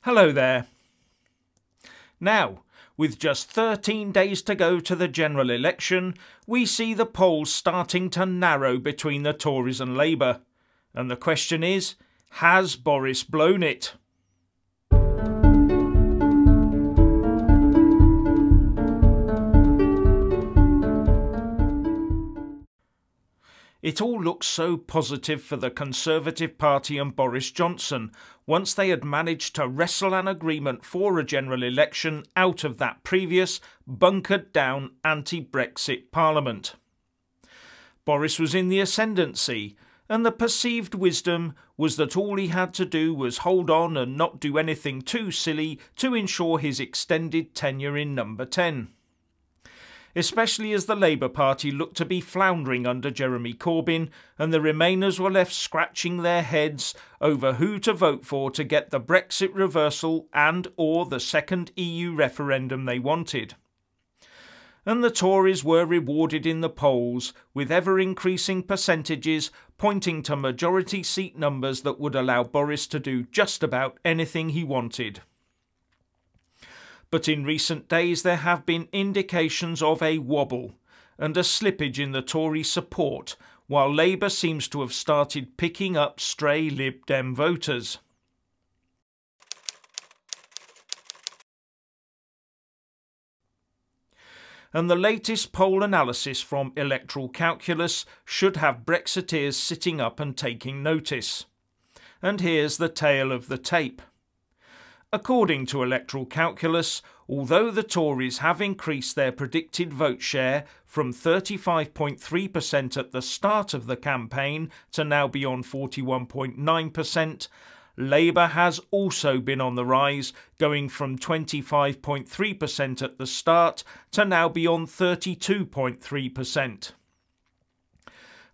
Hello there. Now, with just 13 days to go to the general election, we see the polls starting to narrow between the Tories and Labour. And the question is, has Boris blown it? It all looked so positive for the Conservative Party and Boris Johnson once they had managed to wrestle an agreement for a general election out of that previous, bunkered down anti-Brexit Parliament. Boris was in the ascendancy, and the perceived wisdom was that all he had to do was hold on and not do anything too silly to ensure his extended tenure in number 10. Especially as the Labour Party looked to be floundering under Jeremy Corbyn, and the Remainers were left scratching their heads over who to vote for to get the Brexit reversal and/or the second EU referendum they wanted. And the Tories were rewarded in the polls, with ever-increasing percentages pointing to majority seat numbers that would allow Boris to do just about anything he wanted. But in recent days there have been indications of a wobble and a slippage in the Tory support, while Labour seems to have started picking up stray Lib Dem voters. And the latest poll analysis from Electoral Calculus should have Brexiteers sitting up and taking notice. And here's the tale of the tape. According to Electoral Calculus, although the Tories have increased their predicted vote share from 35.3% at the start of the campaign to now beyond 41.9%, Labour has also been on the rise, going from 25.3% at the start to now beyond 32.3%.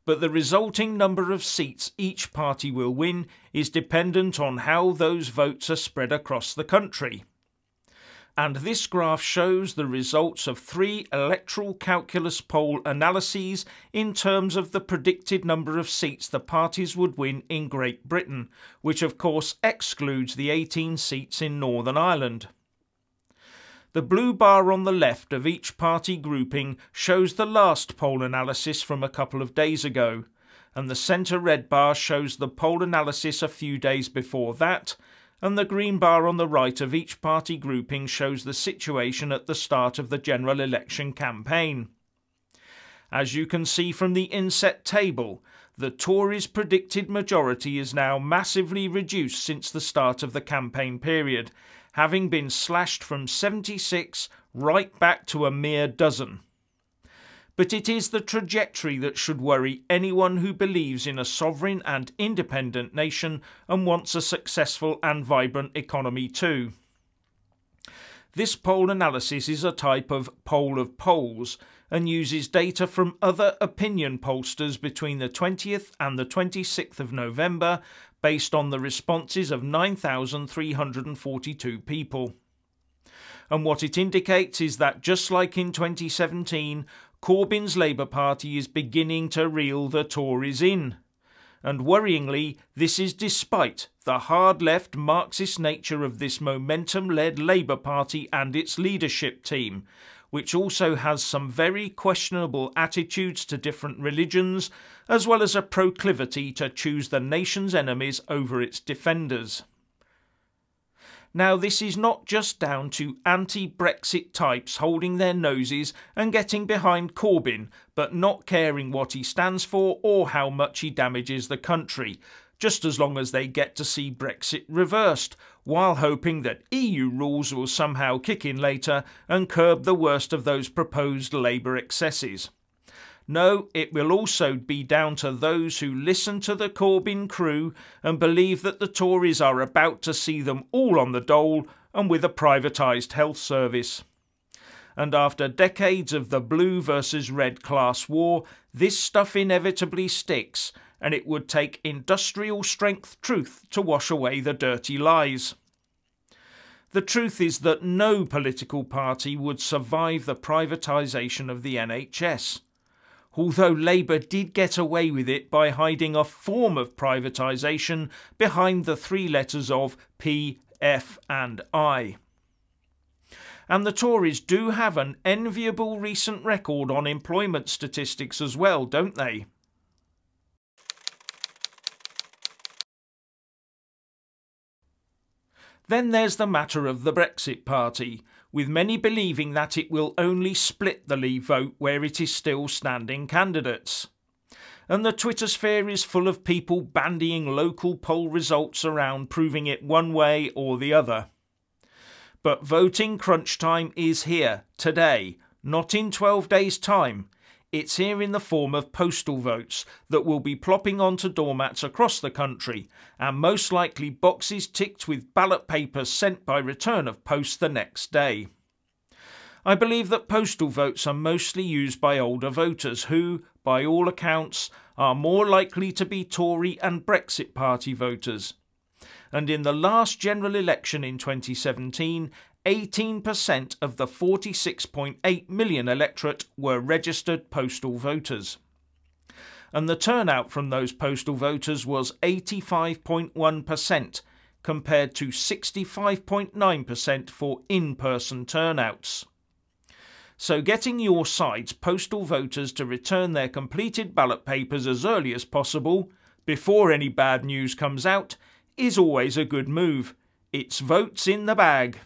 But the resulting number of seats each party will win is dependent on how those votes are spread across the country. And this graph shows the results of 3 Electoral Calculus poll analyses in terms of the predicted number of seats the parties would win in Great Britain, which of course excludes the 18 seats in Northern Ireland. The blue bar on the left of each party grouping shows the last poll analysis from a couple of days ago, and the centre red bar shows the poll analysis a few days before that, and the green bar on the right of each party grouping shows the situation at the start of the general election campaign. As you can see from the inset table, the Tories' predicted majority is now massively reduced since the start of the campaign period, having been slashed from 76 right back to a mere dozen. But it is the trajectory that should worry anyone who believes in a sovereign and independent nation and wants a successful and vibrant economy too. This poll analysis is a type of poll of polls and uses data from other opinion pollsters between the 20th and the 26th of November based on the responses of 9,342 people. And what it indicates is that just like in 2017, Corbyn's Labour Party is beginning to reel the Tories in. And worryingly, this is despite the hard-left Marxist nature of this momentum-led Labour Party and its leadership team, which also has some very questionable attitudes to different religions, as well as a proclivity to choose the nation's enemies over its defenders. Now, this is not just down to anti-Brexit types holding their noses and getting behind Corbyn, but not caring what he stands for or how much he damages the country, just as long as they get to see Brexit reversed, while hoping that EU rules will somehow kick in later and curb the worst of those proposed Labour excesses. No, it will also be down to those who listen to the Corbyn crew and believe that the Tories are about to see them all on the dole and with a privatised health service. And after decades of the blue versus red class war, this stuff inevitably sticks, and it would take industrial strength truth to wash away the dirty lies. The truth is that no political party would survive the privatisation of the NHS. Although Labour did get away with it by hiding a form of privatisation behind the 3 letters of P F and I. And the Tories do have an enviable recent record on employment statistics as well, don't they? Then there's the matter of the Brexit Party, with many believing that it will only split the Leave vote where it is still standing candidates. And the Twitter sphere is full of people bandying local poll results around, proving it one way or the other. But voting crunch time is here, today, not in 12 days' time. It's here in the form of postal votes that will be plopping onto doormats across the country, and most likely boxes ticked with ballot papers sent by return of post the next day. I believe that postal votes are mostly used by older voters who, by all accounts, are more likely to be Tory and Brexit Party voters. And in the last general election in 2017, 18% of the 46.8 million electorate were registered postal voters. And the turnout from those postal voters was 85.1%, compared to 65.9% for in-person turnouts. So getting your side's postal voters to return their completed ballot papers as early as possible, before any bad news comes out, is always a good move. It's votes in the bag.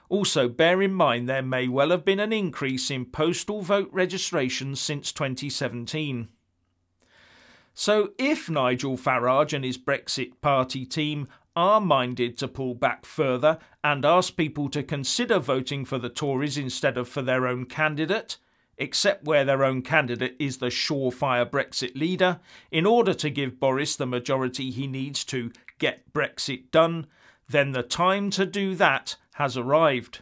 Also, bear in mind there may well have been an increase in postal vote registrations since 2017. So if Nigel Farage and his Brexit Party team are minded to pull back further and ask people to consider voting for the Tories instead of for their own candidate, except where their own candidate is the surefire Brexit leader, in order to give Boris the majority he needs to get Brexit done, then the time to do that has arrived.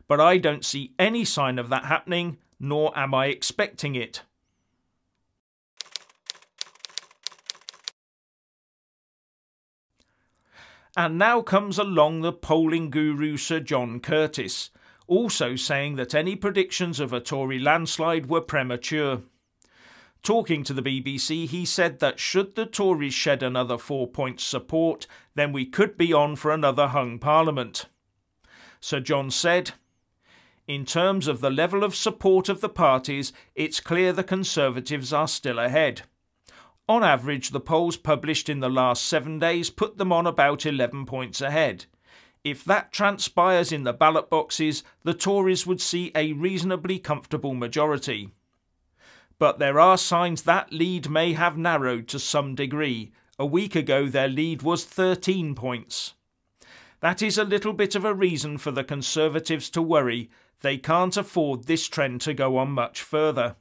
But I don't see any sign of that happening, nor am I expecting it. And now comes along the polling guru Sir John Curtice, also saying that any predictions of a Tory landslide were premature. Talking to the BBC, he said that should the Tories shed another 4 points support, then we could be on for another hung parliament. Sir John said, "In terms of the level of support of the parties, it's clear the Conservatives are still ahead. On average, the polls published in the last 7 days put them on about 11 points ahead. If that transpires in the ballot boxes, the Tories would see a reasonably comfortable majority. But there are signs that lead may have narrowed to some degree. A week ago their lead was 13 points. That is a little bit of a reason for the Conservatives to worry. They can't afford this trend to go on much further.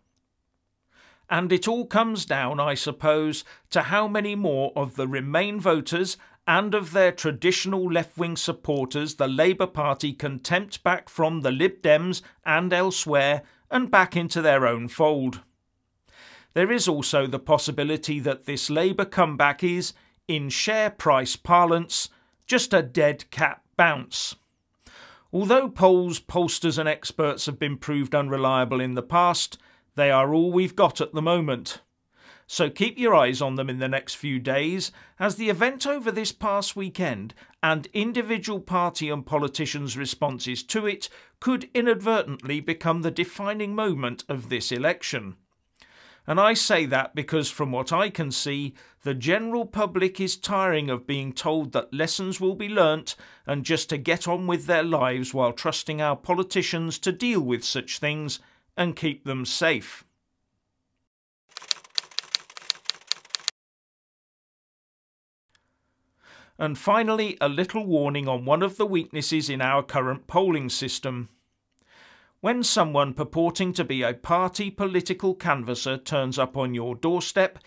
And it all comes down, I suppose, to how many more of the Remain voters and of their traditional left-wing supporters the Labour Party can tempt back from the Lib Dems and elsewhere and back into their own fold. There is also the possibility that this Labour comeback is, in share price parlance, just a dead cat bounce. Although polls, pollsters and experts have been proved unreliable in the past, they are all we've got at the moment. So keep your eyes on them in the next few days, as the event over this past weekend and individual party and politicians' responses to it could inadvertently become the defining moment of this election. And I say that because from what I can see, the general public is tiring of being told that lessons will be learnt and just to get on with their lives while trusting our politicians to deal with such things and keep them safe. And finally, a little warning on one of the weaknesses in our current polling system. When someone purporting to be a party political canvasser turns up on your doorstep,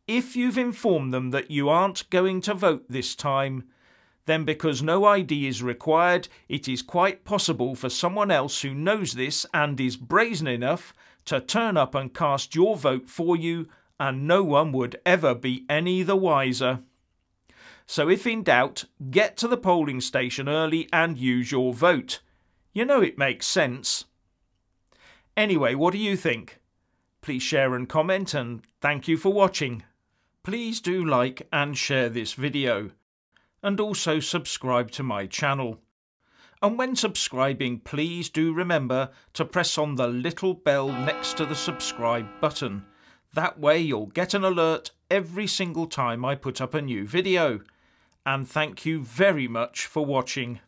if you've informed them that you aren't going to vote this time, then because no ID is required, it is quite possible for someone else who knows this and is brazen enough to turn up and cast your vote for you, and no one would ever be any the wiser. So if in doubt, get to the polling station early and use your vote. You know it makes sense. Anyway, what do you think? Please share and comment, and thank you for watching. Please do like and share this video. and also subscribe to my channel. And when subscribing, please do remember to press on the little bell next to the subscribe button. That way you'll get an alert every single time I put up a new video. And thank you very much for watching.